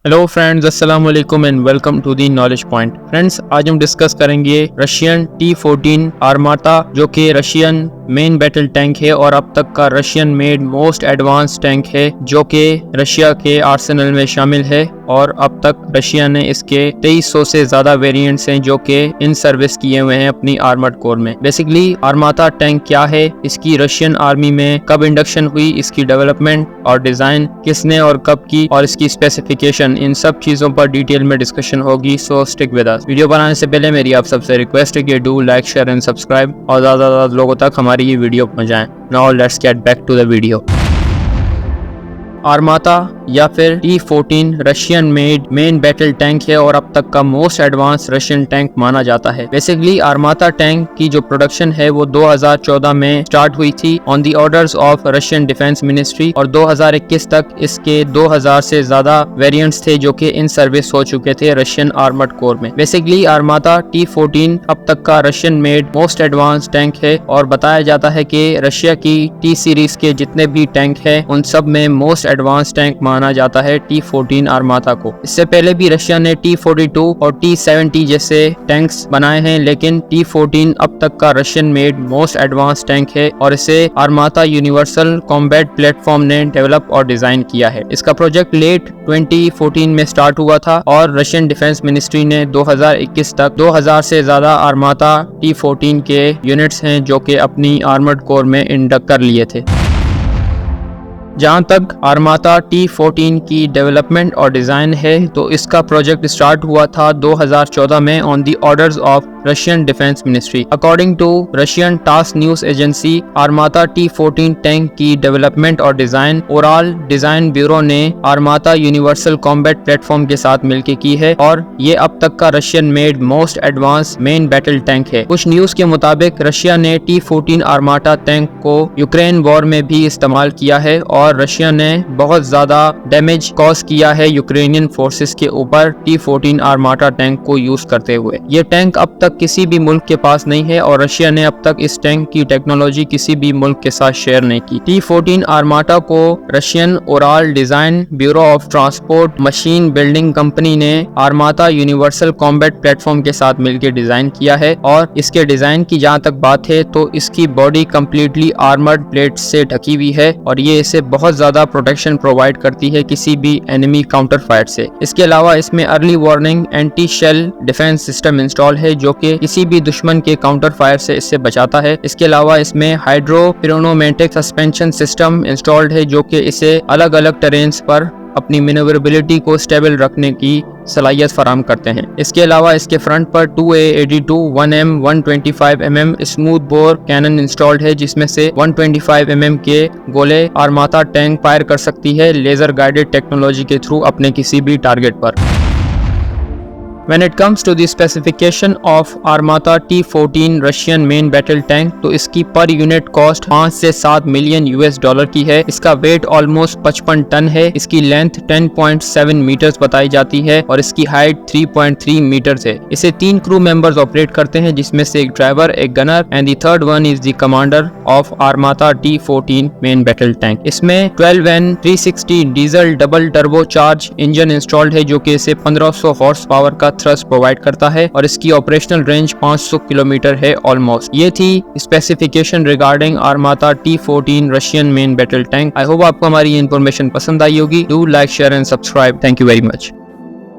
Hello friends, अस्सलाम वालेकुम and welcome to the knowledge point. Friends, आज हम डिस्कस करेंगे रशियन T-14 आर्माता, जो कि रशियन मेन बैटल टैंक है और अब तक का Russian made most advance tank है, जो कि रशिया के आर्सेनल में शामिल है। और अब तक रशिया ने इसके 2300 से ज्यादा वेरिएंट्स हैं जो कि इन सर्विस किए हुए हैं अपनी आर्मर्ड कोर में। बेसिकली आर्माता टैंक क्या है, इसकी रशियन आर्मी में कब इंडक्शन हुई, इसकी डेवलपमेंट और डिजाइन किसने और कब की, और इसकी स्पेसिफिकेशन, इन सब चीजों पर डिटेल में डिस्कशन होगी। So stick with us. Video बनाने से पहले मेरी आप सबसे रिक्वेस्ट है कि do like, share and subscribe और ज्यादा लोगों तक हमारी ये वीडियो पहुंचाएं। Now let's get back to the video. Armata या फिर T-14 Russian made main battle tank है और अब तक का मोस्ट एडवांस रशियन टैंक माना जाता है। बेसिकली आर्माता टैंक की जो प्रोडक्शन है वो 2014 में स्टार्ट हुई थी on the orders of Russian defence ministry, और 2021 तक इसके 2000 से ज्यादा वेरिएंट्स थे जो कि इन सर्विस हो चुके थे रशियन आर्मर्ड कोर में। बेसिकली आर्माता T-14 अब तक का Russian made most advance tank है और बताया जाता है कि रशिया की T सीरीज के जितने भी टैंक हैं उन सब में मोस्ट एडवांस टैंक माना जाता है T-14 आर्माता को। इससे पहले भी रशिया ने T-42 और T-70 जैसे टैंक्स बनाए हैं, लेकिन T-14 अब तक का Russian made most advance tank है और इसे आर्माता यूनिवर्सल कॉम्बैट प्लेटफॉर्म ने डेवलप और डिजाइन किया है। इसका प्रोजेक्ट लेट 2014 में स्टार्ट हुआ था और रशियन डिफेंस मिनिस्ट्री ने 2021 तक 2000 से ज्यादा आर्माता T-14 के यूनिट्स हैं जो कि अपनी आर्मर्ड कोर में इंडक्ट कर लिए थे। जहाँ तक आर्माता T-14 की डेवलपमेंट और डिज़ाइन है तो इसका प्रोजेक्ट स्टार्ट हुआ था 2014 में on the orders of Russian defence ministry. According to Russian TASS news agency, Armata T-14 tank की डेवलपमेंट और डिज़ाइन ओराल डिज़ाइन ब्यूरो ने आर्माता यूनिवर्सल कॉम्बैट प्लेटफॉर्म के साथ मिलकर की है और ये अब तक का Russian made most advance main battle tank है। कुछ न्यूज के मुताबिक रशिया ने T-14 आर्माता टैंक को यूक्रेन वॉर में भी इस्तेमाल किया है और रशिया ने बहुत ज्यादा डैमेज कॉज किया है यूक्रेनियन फोर्सेस के ऊपर T-14 आर्माता टैंक को यूज करते हुए। ये टैंक अब तक किसी भी मुल्क के पास नहीं है और रशिया ने अब तक इस टैंक की टेक्नोलॉजी किसी भी मुल्क के साथ शेयर नहीं की। T-14 आर्माता को Russian oral design bureau of transport machine building company ने आर्माता यूनिवर्सल कॉम्बैट प्लेटफॉर्म के साथ मिलकर डिजाइन किया है और इसके डिजाइन की जहाँ तक बात है तो इसकी बॉडी कम्प्लीटली आर्मर्ड प्लेट से ढकी हुई है और ये इसे बहुत ज्यादा प्रोटेक्शन प्रोवाइड करती है किसी भी एनिमी काउंटर फायर से। इसके अलावा इसमें early warning anti shell defence system install है जो कि किसी भी दुश्मन के काउंटर फायर से इससे बचाता है। इसके अलावा इसमें हाइड्रोपिरोनोमेटिक सस्पेंशन सिस्टम इंस्टॉल्ड है जो कि इसे अलग अलग टेरेन्स पर अपनी मैन्यूवरेबिलिटी को स्टेबल रखने की सलाहियत फराम करते हैं। इसके अलावा इसके फ्रंट पर 2A82 1M 125 mm smooth bore cannon installed है जिसमें से 125 mm के गोले आर्माता टैंक फायर कर सकती है लेजर गाइडेड टेक्नोलॉजी के थ्रू अपने किसी भी टारगेट पर। When it comes to the specification of Armata T-14 Russian main battle tank, तो इसकी पर यूनिट कॉस्ट 5 से 7 मिलियन US$ की है। इसका वेट ऑलमोस्ट 55 टन है। इसकी लेंथ 10.7 मीटर्स बताई जाती है और इसकी हाइट 3.3 मीटर्स है। इसे 3 क्रू मेंबर्स ऑपरेट करते हैं जिसमें से एक ड्राइवर, एक gunner and the third one is the commander of Armata T-14 main battle tank. इसमें 12N 360 diesel double turbo charge engine installed है जो कि इसे 1500 हॉर्स पावर का थ्रस्ट प्रोवाइड करता है और इसकी ऑपरेशनल रेंज 500 किलोमीटर है ऑलमोस्ट। ये थी specification regarding Armata T-14 Russian main battle tank. I hope आपको हमारी ये इन्फॉर्मेशन पसंद आई होगी। Do like, share and subscribe. Thank you very much.